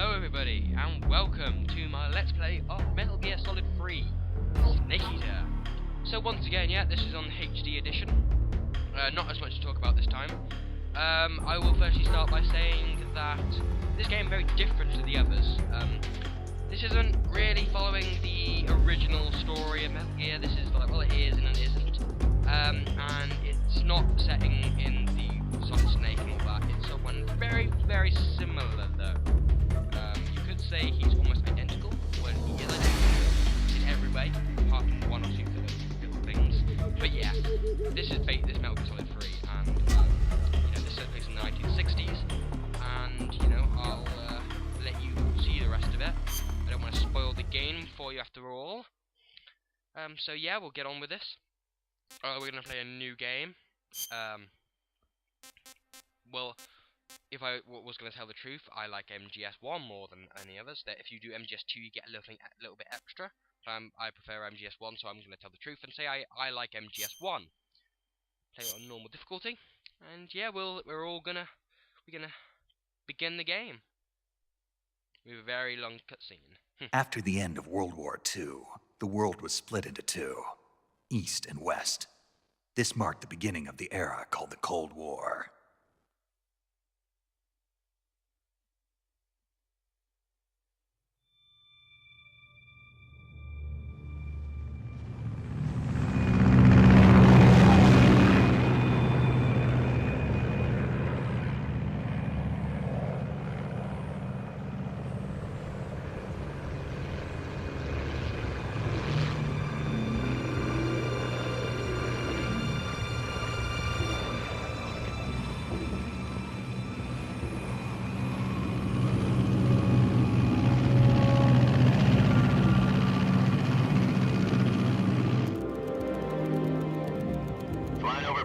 Hello everybody, and welcome to my Let's Play of Metal Gear Solid 3 Snake Eater. So once again, this is on HD edition. Not as much to talk about this time. I will firstly start by saying that this game is very different to the others. This isn't really following the original story of Metal Gear. This is like, well, it is and it isn't. And it's not setting in the Solid Snake and all that. It's someone very, very similar though. You could say he's almost identical. Well, he is identical in every way, apart from one or two little things. But yeah, this is Metal Gear Solid 3, and this took place in the 1960s. And I'll let you see the rest of it. I don't want to spoil the game for you after all. So yeah, we'll get on with this. We're gonna play a new game. Well, if I was going to tell the truth, I like MGS1 more than any others. That if you do MGS2, you get a little bit extra. I prefer MGS1, so I'm going to tell the truth and say I like MGS1. Play it on normal difficulty, and yeah, we're gonna begin the game with a very long cutscene. After the end of World War II, the world was split into two, East and West. This marked the beginning of the era called the Cold War.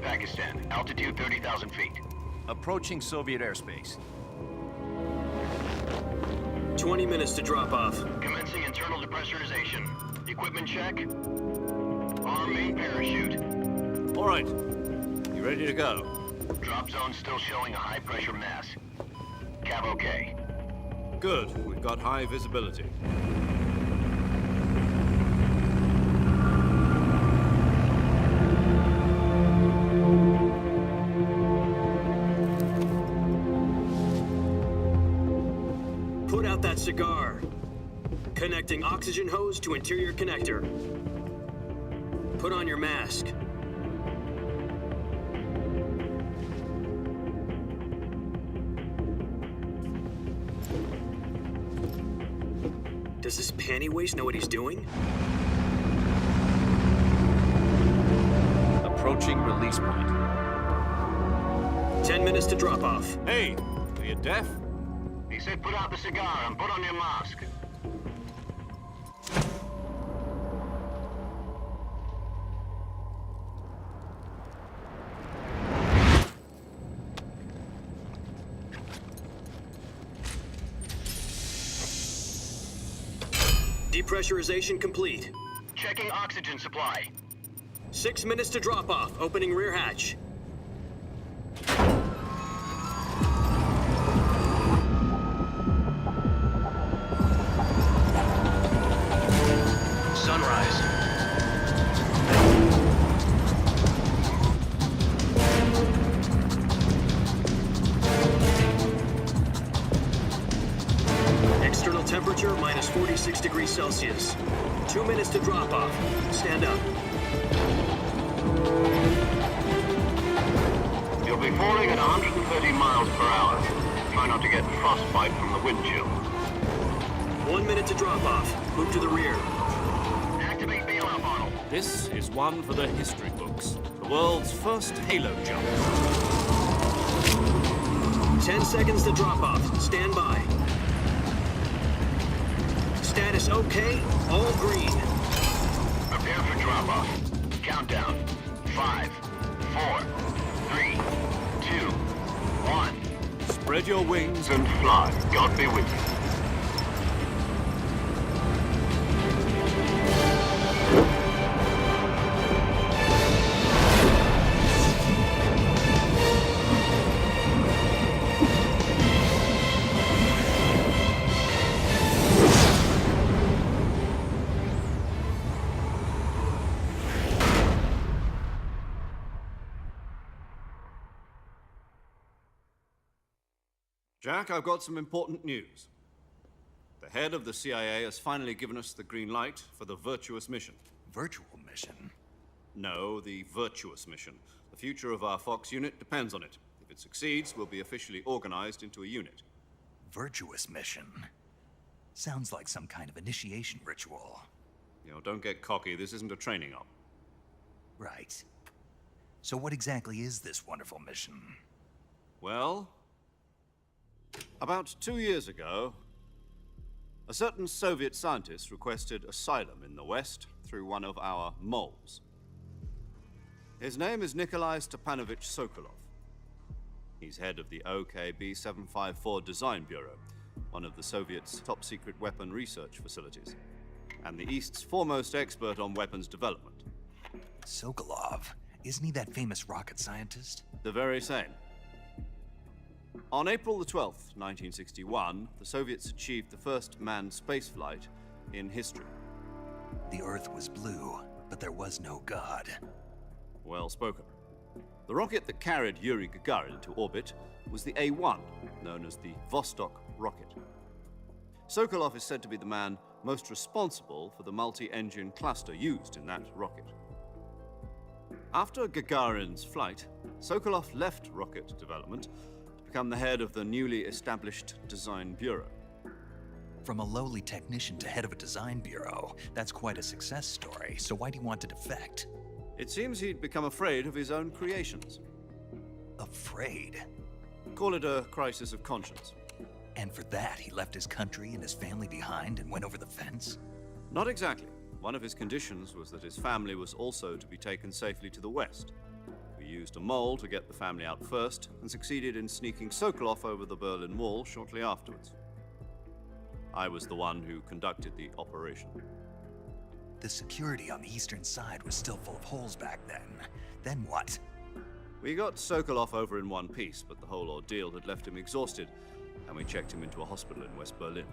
Pakistan, altitude 30,000 feet. Approaching Soviet airspace. 20 minutes to drop off. Commencing internal depressurization. Equipment check. Arm main parachute. All right. You ready to go? Drop zone still showing a high pressure mass. Cav okay. Good. We've got high visibility. Put out that cigar. Connecting oxygen hose to interior connector. Put on your mask. Does this panty waste know what he's doing? Approaching release point. 10 minutes to drop off. Hey, are you deaf? He said put out the cigar and put on your mask. Depressurization complete. Checking oxygen supply. 6 minutes to drop off. Opening rear hatch. Sunrise. External temperature minus 46 degrees Celsius. 2 minutes to drop off. Stand up. You'll be falling at 130 miles per hour. Try not to get frostbite from the wind chill. 1 minute to drop off. Move to the rear. Activate bailout model. This is one for the history books. The world's first Halo jump. 10 seconds to drop off. Stand by. Status okay. All green. Prepare for drop-off. Countdown. 5, 4, 3, 2, 1. Spread your wings And fly. God be with you. Jack, I've got some important news. The head of the CIA has finally given us the green light for the Virtuous mission. Virtual mission? No, the Virtuous mission. The future of our Fox unit depends on it. If it succeeds, we'll be officially organized into a unit. Virtuous mission? Sounds like some kind of initiation ritual. You know, don't get cocky. This isn't a training op. Right. So what exactly is this wonderful mission? Well, about 2 years ago, a certain Soviet scientist requested asylum in the West through one of our moles. His name is Nikolai Stepanovich Sokolov. He's head of the OKB-754 Design Bureau, one of the Soviets' top-secret weapon research facilities, and the East's foremost expert on weapons development. Sokolov? Isn't he that famous rocket scientist? The very same. On April the 12th, 1961, the Soviets achieved the first manned spaceflight in history. The Earth was blue, but there was no God. Well spoken. The rocket that carried Yuri Gagarin into orbit was the A-1, known as the Vostok rocket. Sokolov is said to be the man most responsible for the multi-engine cluster used in that rocket. After Gagarin's flight, Sokolov left rocket development to become the head of the newly established Design Bureau. From a lowly technician to head of a design bureau, that's quite a success story, so why do you want to defect? It seems he'd become afraid of his own creations. Afraid? Call it a crisis of conscience. And for that, he left his country and his family behind and went over the fence? Not exactly. One of his conditions was that his family was also to be taken safely to the West. We used a mole to get the family out first and succeeded in sneaking Sokolov over the Berlin Wall shortly afterwards. I was the one who conducted the operation. The security on the eastern side was still full of holes back then. Then what? We got Sokolov over in one piece, but the whole ordeal had left him exhausted, and we checked him into a hospital in West Berlin.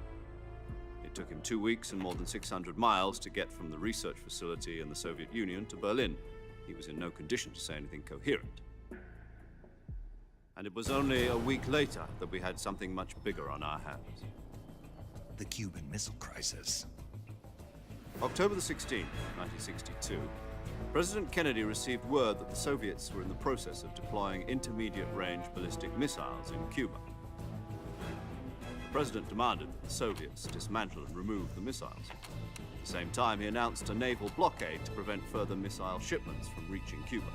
It took him 2 weeks and more than 600 miles to get from the research facility in the Soviet Union to Berlin. He was in no condition to say anything coherent. And it was only a week later that we had something much bigger on our hands. The Cuban Missile Crisis. October the 16th, 1962, President Kennedy received word that the Soviets were in the process of deploying intermediate-range ballistic missiles in Cuba. The president demanded that the Soviets dismantle and remove the missiles. At the same time, he announced a naval blockade to prevent further missile shipments from reaching Cuba.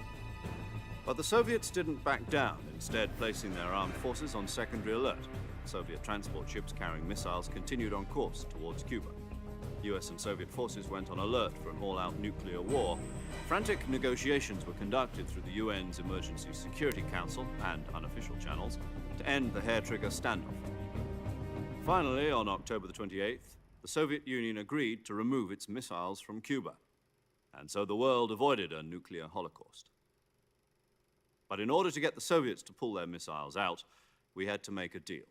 But the Soviets didn't back down, instead placing their armed forces on secondary alert. Soviet transport ships carrying missiles continued on course towards Cuba. US and Soviet forces went on alert for an all-out nuclear war. Frantic negotiations were conducted through the UN's Emergency Security Council and unofficial channels to end the hair-trigger standoff. Finally, on October the 28th, the Soviet Union agreed to remove its missiles from Cuba, and so the world avoided a nuclear holocaust. But in order to get the Soviets to pull their missiles out, we had to make a deal.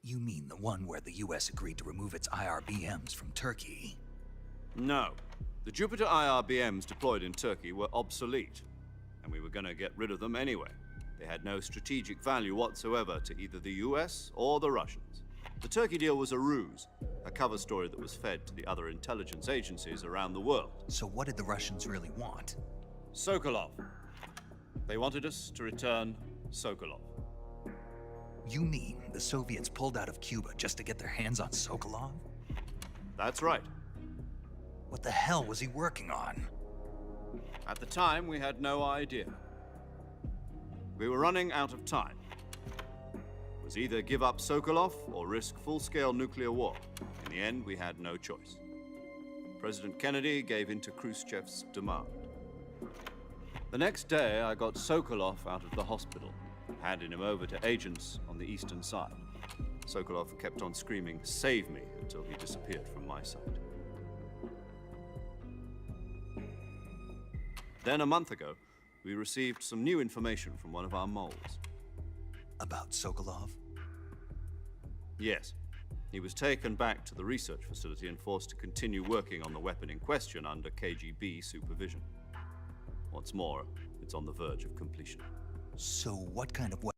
You mean the one where the US agreed to remove its IRBMs from Turkey? No. The Jupiter IRBMs deployed in Turkey were obsolete, and we were going to get rid of them anyway. They had no strategic value whatsoever to either the US or the Russians. The Turkey deal was a ruse, a cover story that was fed to the other intelligence agencies around the world. So what did the Russians really want? Sokolov. They wanted us to return Sokolov. You mean the Soviets pulled out of Cuba just to get their hands on Sokolov? That's right. What the hell was he working on? At the time, we had no idea. We were running out of time. It was either give up Sokolov or risk full-scale nuclear war. In the end, we had no choice. President Kennedy gave in to Khrushchev's demand. The next day, I got Sokolov out of the hospital, handing him over to agents on the eastern side. Sokolov kept on screaming, "Save me," until he disappeared from my sight. Then, a month ago, we received some new information from one of our moles. About Sokolov? Yes. He was taken back to the research facility and forced to continue working on the weapon in question under KGB supervision. What's more, it's on the verge of completion. So what kind of weapon?